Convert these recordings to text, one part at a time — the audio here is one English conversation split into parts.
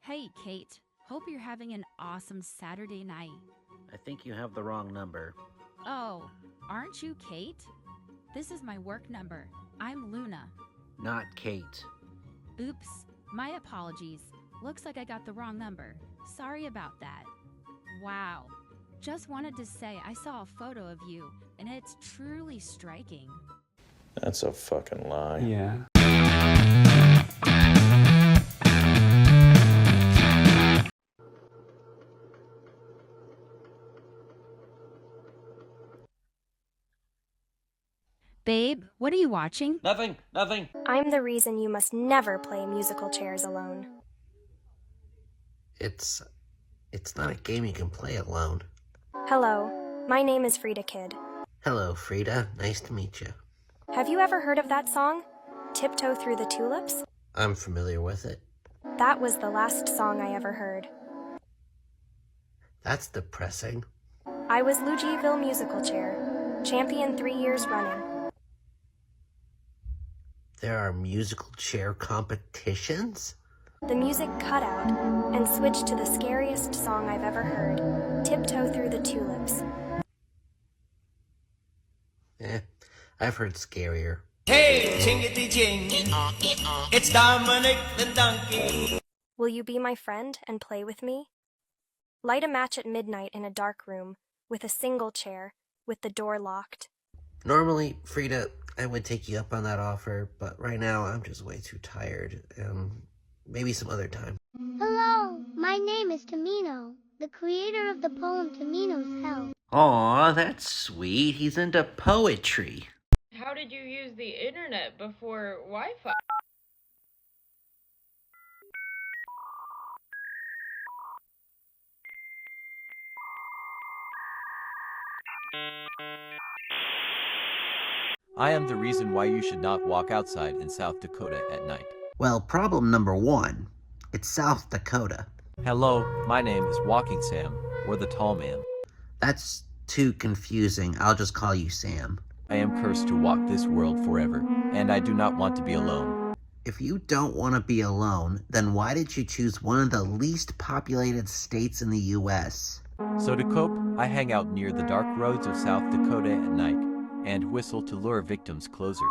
Hey, Kate. Hope you're having an awesome Saturday night. I think you have the wrong number. Oh, aren't you Kate? This is my work number. I'm Luna. Not Kate. Oops, my apologies. Looks like I got the wrong number. Sorry about that. Wow. Just wanted to say I saw a photo of you, and it's truly striking. That's a fucking lie. Yeah. Babe, what are you watching? Nothing. I'm the reason you must never play musical chairs alone. It's not a game you can play alone. Hello, my name is Freeda Kid. Hello, Freeda. Nice to meet you. Have you ever heard of that song? Tiptoe Through the Tulips? I'm familiar with it. That was the last song I ever heard. That's depressing. I was Luigieville musical chair, champion 3 years running. There are musical chair competitions? The music cut out and switched to the scariest song I've ever heard, Tiptoe Through the Tulips. I've heard scarier. Hey, chingity ching, it's Dominic the donkey. Will you be my friend and play with me? Light a match at midnight in a dark room, with a single chair, with the door locked. Normally, Freeda, I would take you up on that offer, but right now I'm just way too tired. Maybe some other time. Hello, my name is Tamino, the creator of the poem Tamino's Hell. Aw, that's sweet. He's into poetry. How did you use the internet before Wi-Fi? I am the reason why you should not walk outside in South Dakota at night. Well, problem number one. It's South Dakota. Hello, my name is Walking Sam, or the Tall Man. That's too confusing. I'll just call you Sam. I am cursed to walk this world forever, and I do not want to be alone. If you don't want to be alone, then why did you choose one of the least populated states in the U.S.? So to cope, I hang out near the dark roads of South Dakota at night, and whistle to lure victims closer.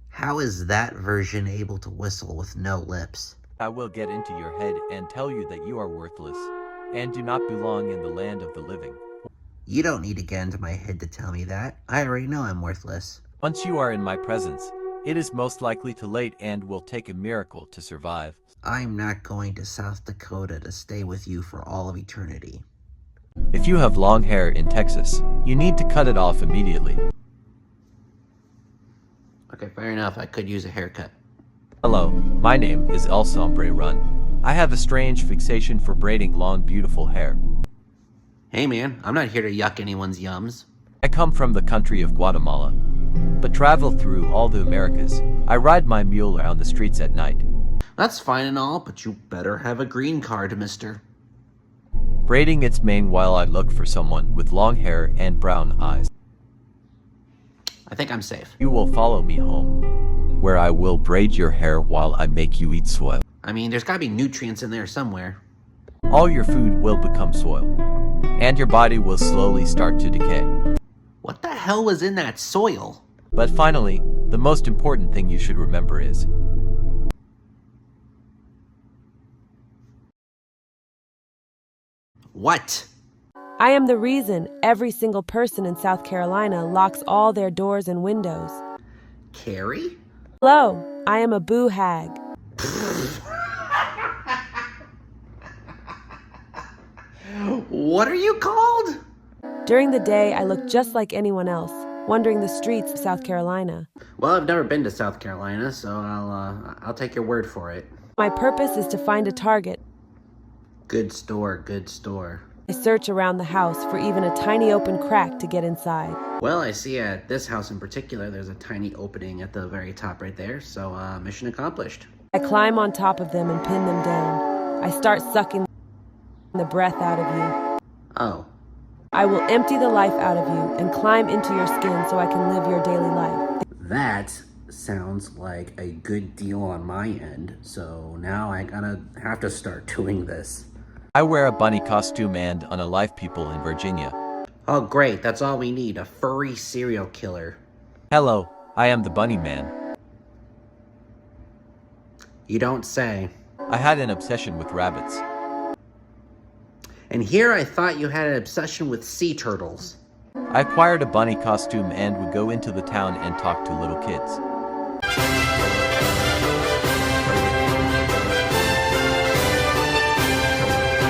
How is that version able to whistle with no lips? I will get into your head and tell you that you are worthless, and do not belong in the land of the living. You don't need to get into my head to tell me that. I already know I'm worthless. Once you are in my presence, it is most likely too late and will take a miracle to survive. I'm not going to South Dakota to stay with you for all of eternity. If you have long hair in Texas, you need to cut it off immediately. Okay, fair enough. I could use a haircut. Hello, my name is El Sombreron. I have a strange fixation for braiding long, beautiful hair. Hey man, I'm not here to yuck anyone's yums. I come from the country of Guatemala, but travel through all the Americas. I ride my mule around the streets at night. That's fine and all, but you better have a green card, mister. Braiding its mane while I look for someone with long hair and brown eyes. I think I'm safe. You will follow me home, where I will braid your hair while I make you eat soil. I mean, there's gotta be nutrients in there somewhere. All your food will become soil, and your body will slowly start to decay. What the hell was in that soil? But finally, the most important thing you should remember is, what? I am the reason every single person in South Carolina locks all their doors and windows. Carrie? Hello, I am a boo hag. What are you called? During the day, I look just like anyone else, wandering the streets of South Carolina. Well, I've never been to South Carolina, so I'll take your word for it. My purpose is to find a target. Good store, good store. I search around the house for even a tiny open crack to get inside. Well, I see at this house in particular, there's a tiny opening at the very top right there, so mission accomplished. I climb on top of them and pin them down. I start sucking the breath out of you. Oh. I will empty the life out of you and climb into your skin so I can live your daily life. That sounds like a good deal on my end, so now I have to start doing this. I wear a bunny costume and unalive people in Virginia. Oh great, that's all we need, a furry serial killer. Hello, I am the bunny man. You don't say. I had an obsession with rabbits. And here I thought you had an obsession with sea turtles. I acquired a bunny costume and would go into the town and talk to little kids.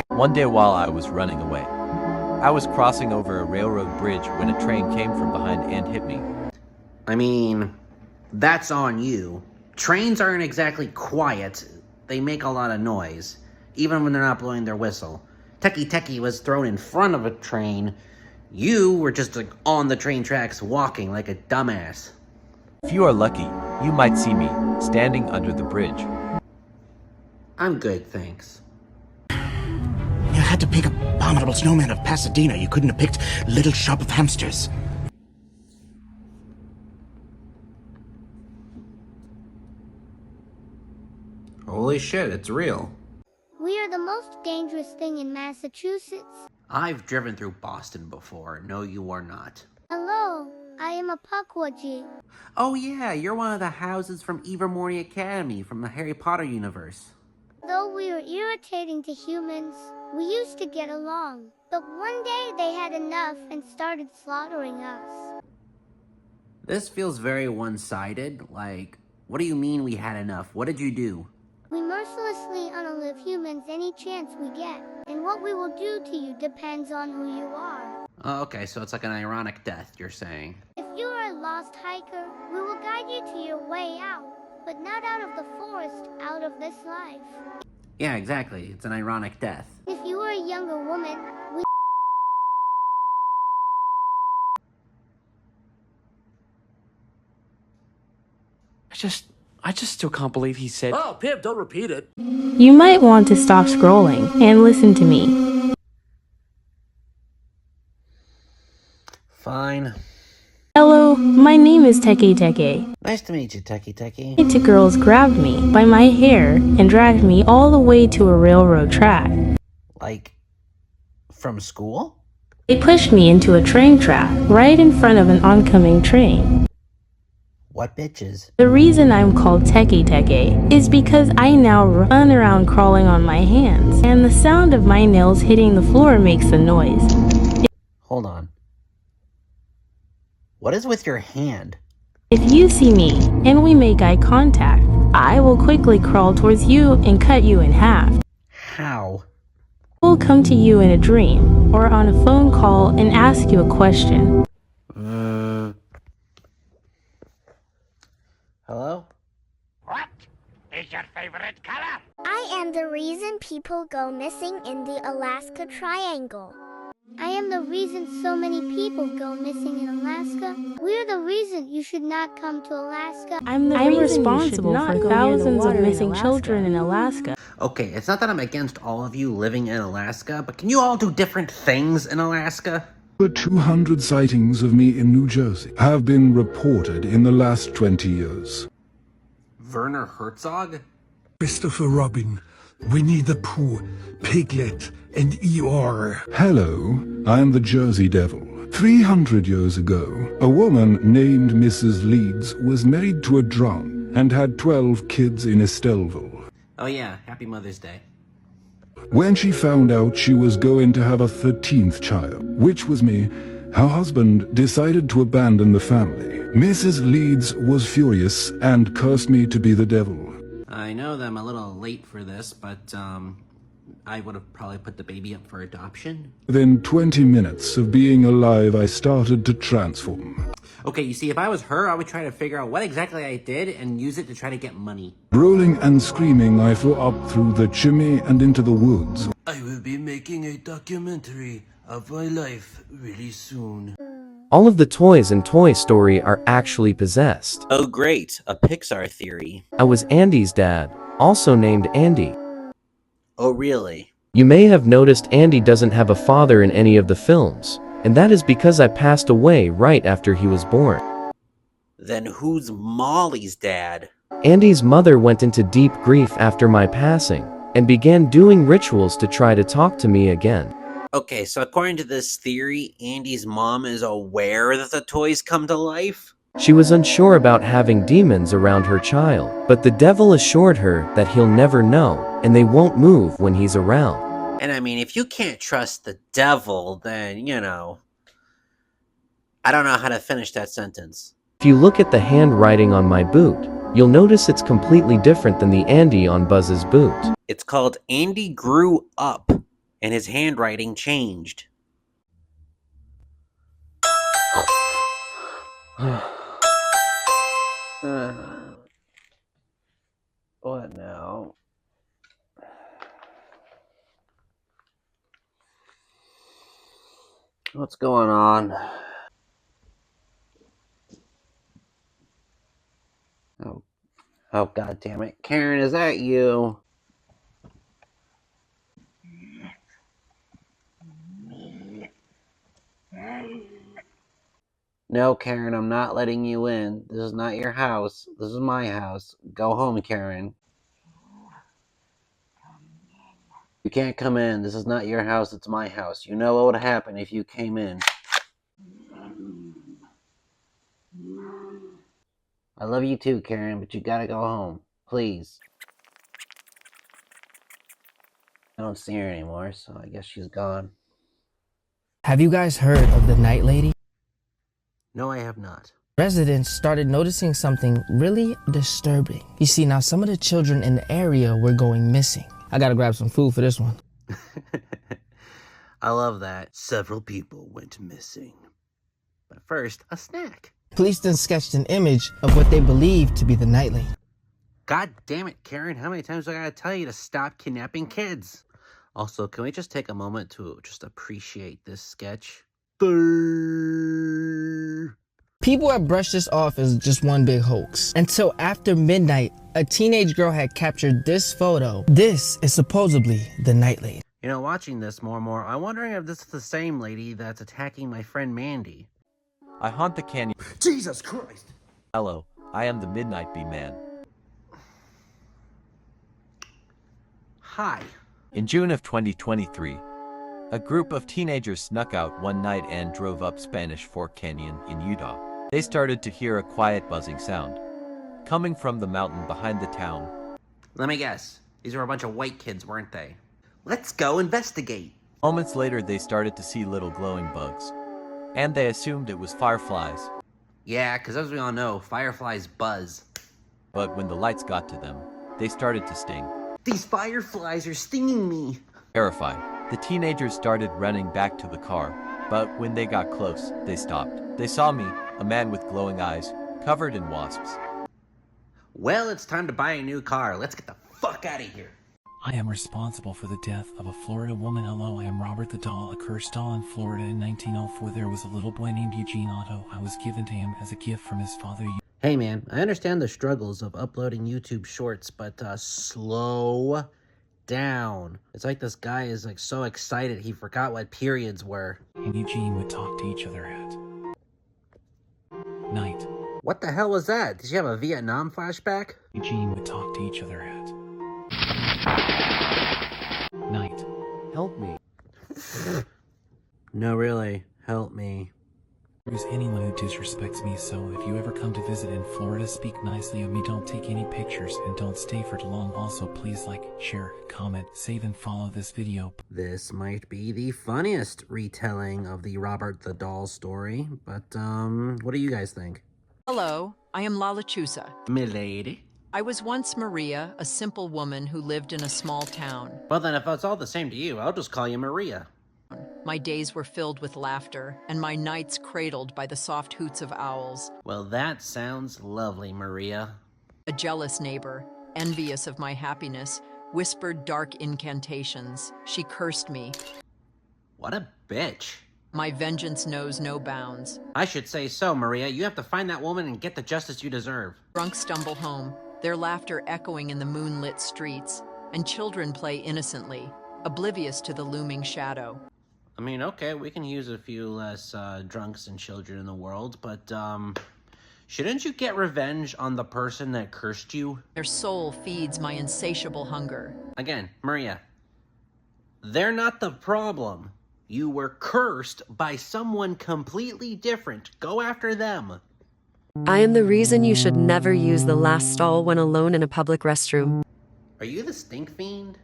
One day while I was running away, I was crossing over a railroad bridge when a train came from behind and hit me. I mean, that's on you. Trains aren't exactly quiet. They make a lot of noise, even when they're not blowing their whistle. Teke was thrown in front of a train. You were just like on the train tracks walking like a dumbass. If you are lucky, you might see me standing under the bridge. I'm good, thanks. You had to pick Abominable Snowman of Pasadena. You couldn't have picked Little Shop of Hamsters. Holy shit, it's real. We are the most dangerous thing in Massachusetts. I've driven through Boston before. No, you are not. Hello, I am a Pukwudgie. Oh yeah, you're one of the houses from Evermorny Academy from the Harry Potter universe. Though we were irritating to humans, we used to get along. But one day they had enough and started slaughtering us. This feels very one-sided. Like, what do you mean we had enough? What did you do? We mercilessly unalive humans any chance we get. And what we will do to you depends on who you are. Oh, okay, so it's like an ironic death, you're saying. If you are a lost hiker, we will guide you to your way out. But not out of the forest, out of this life. Yeah, exactly. It's an ironic death. If you are a younger woman, we... I just still can't believe he said... Oh, Pip, don't repeat it. You might want to stop scrolling and listen to me. Fine. Hello, my name is Teke. Nice to meet you, Teke. 2 girls grabbed me by my hair and dragged me all the way to a railroad track. Like, from school? They pushed me into a train track right in front of an oncoming train. What bitches? The reason I'm called Teke is because I now run around crawling on my hands, and the sound of my nails hitting the floor makes a noise. Hold on. What is with your hand? If you see me and we make eye contact, I will quickly crawl towards you and cut you in half. How? I will come to you in a dream or on a phone call and ask you a question. Hello? What is your favorite color? I am the reason people go missing in the Alaska Triangle. I am the reason so many people go missing in Alaska. We're the reason you should not come to Alaska. I'm responsible for thousands of missing children in Alaska. Okay, it's not that I'm against all of you living in Alaska, but can you all do different things in Alaska? Over 200 sightings of me in New Jersey have been reported in the last 20 years. Werner Herzog? Christopher Robin, Winnie the Pooh, Piglet, and Eeyore. Hello, I am the Jersey Devil. 300 years ago, a woman named Mrs. Leeds was married to a drunk and had 12 kids in Estelville. Oh yeah, happy Mother's Day. When she found out she was going to have a 13th child, which was me, her husband decided to abandon the family. Mrs. Leeds was furious and cursed me to be the devil. I know that I'm a little late for this, but I would have probably put the baby up for adoption. Within 20 minutes of being alive, I started to transform. Okay, you see, if I was her, I would try to figure out what exactly I did and use it to try to get money. Rolling and screaming, I flew up through the chimney and into the woods. I will be making a documentary of my life really soon. All of the toys in Toy Story are actually possessed. Oh great, a Pixar Theory. I was Andy's dad, also named Andy. Oh really? You may have noticed Andy doesn't have a father in any of the films, and that is because I passed away right after he was born. Then who's Molly's dad? Andy's mother went into deep grief after my passing and began doing rituals to try to talk to me again. Okay, so according to this theory, Andy's mom is aware that the toys come to life? She was unsure about having demons around her child, but the devil assured her that he'll never know and they won't move when he's around. And I mean, if you can't trust the devil, then, you know, I don't know how to finish that sentence. If you look at the handwriting on my boot, you'll notice it's completely different than the Andy on Buzz's boot. It's called Andy Grew Up, and his handwriting changed. What now? What's going on? Oh, God damn it. Karen, is that you? No, Karen, I'm not letting you in. This is not your house. This is my house. Go home, Karen. You can't come in. This is not your house. It's my house. You know what would happen if you came in. I love you too, Karen, but you gotta go home. Please. I don't see her anymore, so I guess she's gone. Have you guys heard of the Night Lady? No, I have not. Residents started noticing something really disturbing. You see, now some of the children in the area were going missing. I gotta grab some food for this one. I love that. Several people went missing. But first, a snack. Police then sketched an image of what they believed to be the Night Lady. God damn it, Karen. How many times do I gotta tell you to stop kidnapping kids? Also, can we just take a moment to just appreciate this sketch? People have brushed this off as just one big hoax. Until after midnight, a teenage girl had captured this photo. This is supposedly the Night Lady. You know, watching this more and more, I'm wondering if this is the same lady that's attacking my friend Mandy. I haunt the canyon. Jesus Christ! Hello, I am the Midnight Beeman. Hi. In June of 2023, a group of teenagers snuck out one night and drove up Spanish Fork Canyon in Utah. They started to hear a quiet buzzing sound coming from the mountain behind the town. Let me guess. These were a bunch of white kids, weren't they? Let's go investigate. Moments later, they started to see little glowing bugs, and they assumed it was fireflies. Yeah, because as we all know, fireflies buzz. But when the lights got to them, they started to sting. These fireflies are stinging me. Terrified, the teenagers started running back to the car, but when they got close, they stopped. They saw me, a man with glowing eyes, covered in wasps. Well, it's time to buy a new car. Let's get the fuck out of here. I am responsible for the death of a Florida woman. Hello, I am Robert the Doll, a cursed doll in Florida. In 1904, there was a little boy named Eugene Otto. I was given to him as a gift from his father. Hey man, I understand the struggles of uploading YouTube shorts, but slow down. It's like this guy is like so excited he forgot what periods were. And Eugene would talk to each other at night. What the hell was that? Did you have a Vietnam flashback? Eugene would talk to each other at night. Help me. No, really. Help me. There's anyone who disrespects me, so if you ever come to visit in Florida, speak nicely of me, don't take any pictures, and don't stay for too long. Also, please like, share, comment, save, and follow this video. This might be the funniest retelling of the Robert the Doll story, but what do you guys think? Hello, I am Lechuza. Milady. I was once Maria, a simple woman who lived in a small town. Well then, if it's all the same to you, I'll just call you Maria. My days were filled with laughter, and my nights cradled by the soft hoots of owls. Well, that sounds lovely, Maria. A jealous neighbor, envious of my happiness, whispered dark incantations. She cursed me. What a bitch. My vengeance knows no bounds. I should say so, Maria. You have to find that woman and get the justice you deserve. Drunks stumble home, their laughter echoing in the moonlit streets, and children play innocently, oblivious to the looming shadow. I mean, okay, we can use a few less drunks and children in the world, but Shouldn't you get revenge on the person that cursed you? Their soul feeds my insatiable hunger. Again, Maria, they're not the problem. You were cursed by someone completely different. Go after them. I am the reason you should never use the last stall when alone in a public restroom. Are you the stink fiend?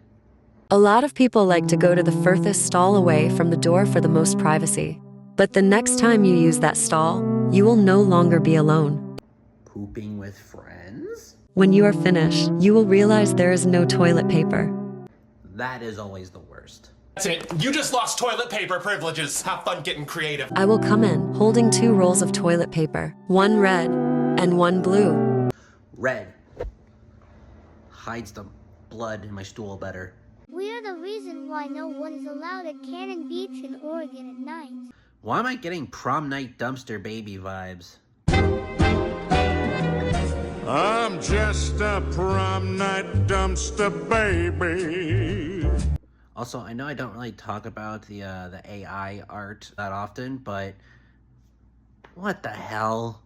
A lot of people like to go to the furthest stall away from the door for the most privacy. But the next time you use that stall, you will no longer be alone. Pooping with friends? When you are finished, you will realize there is no toilet paper. That is always the worst. That's it. You just lost toilet paper privileges. Have fun getting creative. I will come in, holding 2 rolls of toilet paper, 1 red and 1 blue. Red hides the blood in my stool better. We are the reason why no one is allowed at Cannon Beach in Oregon at night. Why am I getting prom night dumpster baby vibes? I'm just a prom night dumpster baby. Also, I know I don't really talk about the AI art that often, but what the hell?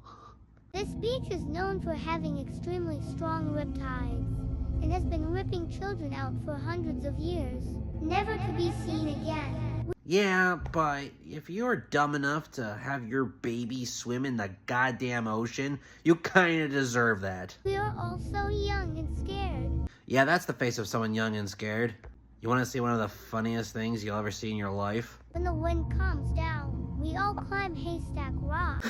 This beach is known for having extremely strong rip tides and has been ripping children out for hundreds of years, never to be seen again. Yeah, but if you're dumb enough to have your baby swim in the goddamn ocean, you kinda deserve that. We are all so young and scared. Yeah, that's the face of someone young and scared. You wanna see one of the funniest things you'll ever see in your life? When the wind calms down, we all climb Haystack Rock.